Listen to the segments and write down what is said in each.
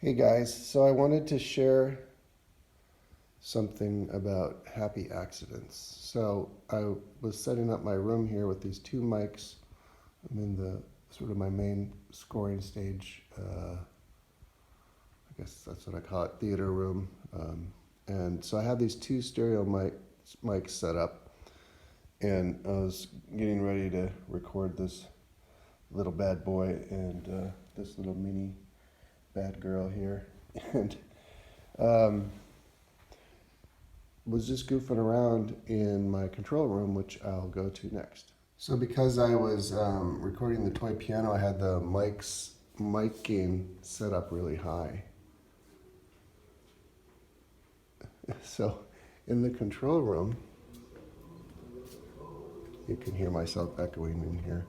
Hey guys, so I wanted to share something about happy accidents. So I was setting up my room here with these two mics. I'm in the sort of my main scoring stage. I guess that's what I call it, theater room. And so I had these two stereo mics set up, and I was getting ready to record this little bad boy and this little mini bad girl here, and was just goofing around in my control room, which I'll go to next. So because I was recording the toy piano, I had the mic gain set up really high. So in the control room, you can hear myself echoing in here.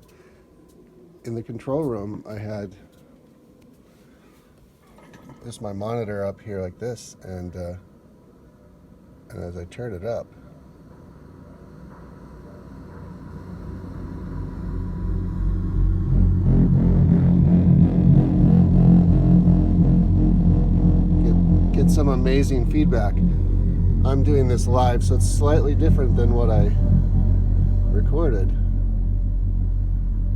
In the control room, I had just my monitor up here like this, and as I turn it up, get some amazing feedback. I'm doing this live, so it's slightly different than what I recorded.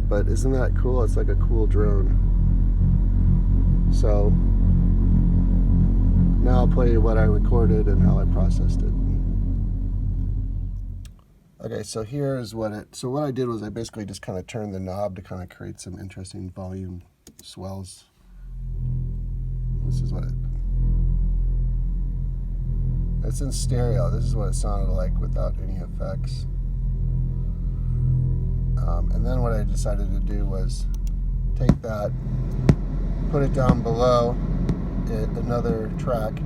But isn't that cool? It's like a cool drone. So now I'll play you what I recorded and how I processed it. Okay, so here's what I did was I basically just kind of turned the knob to kind of create some interesting volume swells. This is what it's in stereo. This is what it sounded like without any effects. And then what I decided to do was take that, put it down below another track,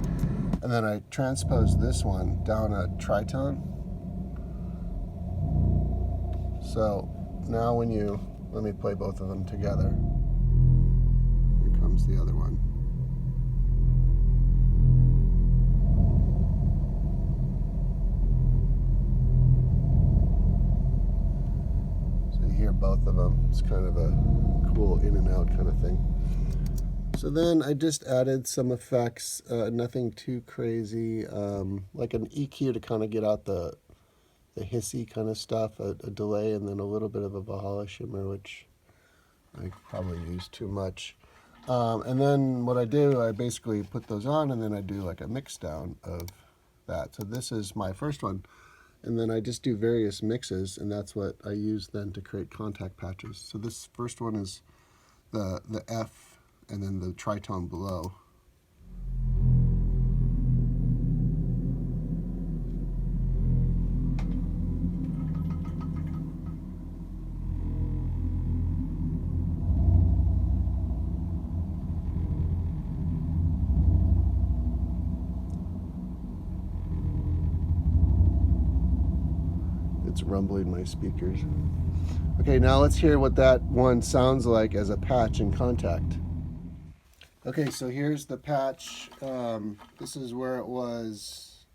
and then I transposed this one down a tritone. So now let me play both of them together. Here comes the other one. Hear both of them. It's kind of a cool in and out kind of thing. So then I just added some effects, nothing too crazy, like an EQ to kind of get out the hissy kind of stuff, a delay, and then a little bit of a Valhalla shimmer, which I probably use too much. And then what I do, I basically put those on, and then I do like a mix down of that. So this is my first one. And then I just do various mixes, and that's what I use then to create contact patches. So this first one is the F, and then the tritone below. It's rumbling my speakers. Okay, now let's hear what that one sounds like as a patch in contact. Okay, so here's the patch. This is where it was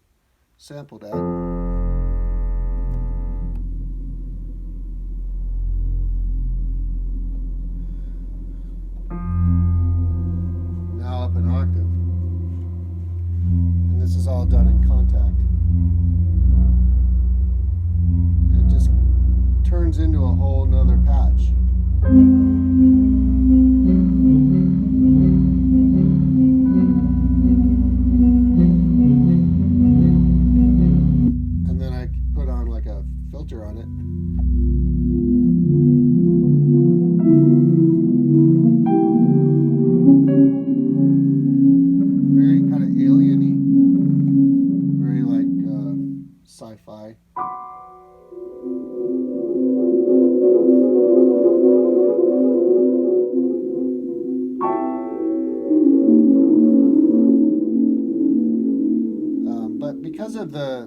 sampled at. Now up an octave. And this is all done in contact. Turns into a whole nother patch. And then I put on like a filter on it. Very kind of alien-y, very like sci-fi.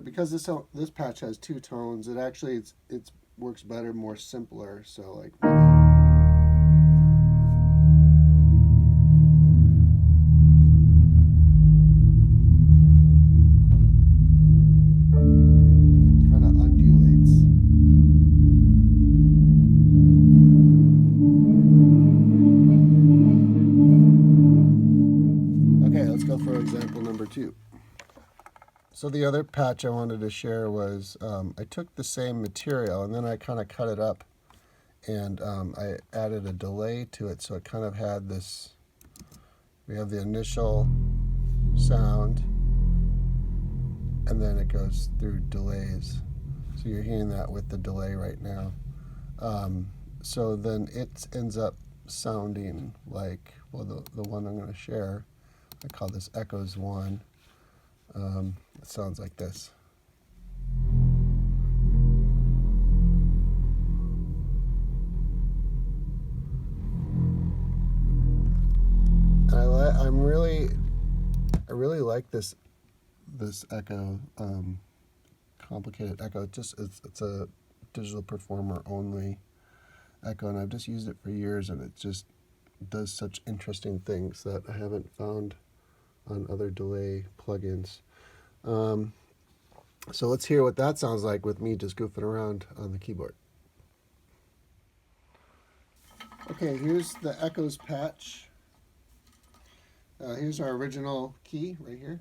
Because this patch has two tones, it actually it works better, more simpler. So like kind of undulates. number 2. So the other patch I wanted to share was I took the same material and then I kind of cut it up, and I added a delay to it, so it kind of had this, we have the initial sound and then it goes through delays. So you're hearing that with the delay right now. So then it ends up sounding like, well, the one I'm going to share, I call this Echoes 1. It sounds like this. I really like this echo, complicated echo. It's a digital performer only echo, and I've just used it for years, and it just does such interesting things that I haven't found on other delay plugins. So let's hear what that sounds like with me just goofing around on the keyboard. Okay, here's the Echoes patch. Here's our original key right here.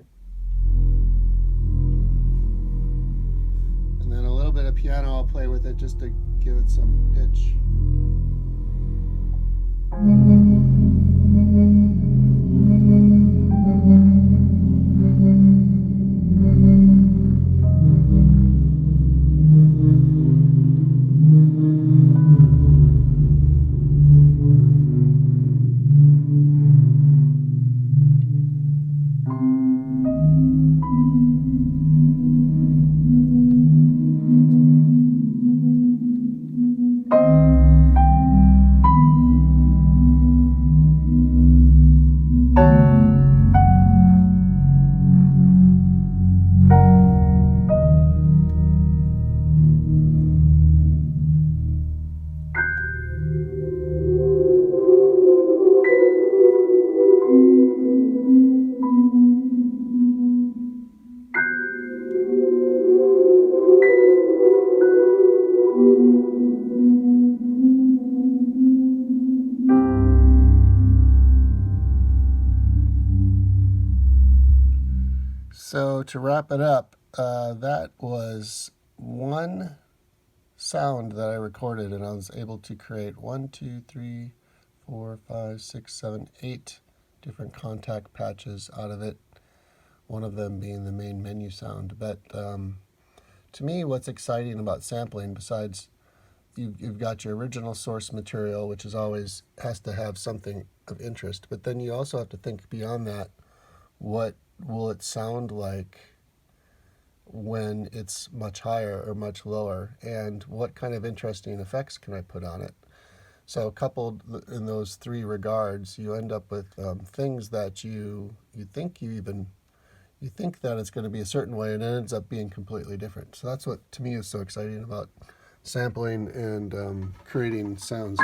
And then a little bit of piano I'll play with it just to give it some pitch. So to wrap it up, that was one sound that I recorded, and I was able to create 1, 2, 3, 4, 5, 6, 7, 8 different contact patches out of it, one of them being the main menu sound. But to me, what's exciting about sampling, besides you've got your original source material, which is always has to have something of interest, but then you also have to think beyond that. What will it sound like when it's much higher or much lower, and what kind of interesting effects can I put on it? So coupled in those 3 regards, you end up with things that you think that it's going to be a certain way, and it ends up being completely different. So that's what to me is so exciting about sampling and creating sounds.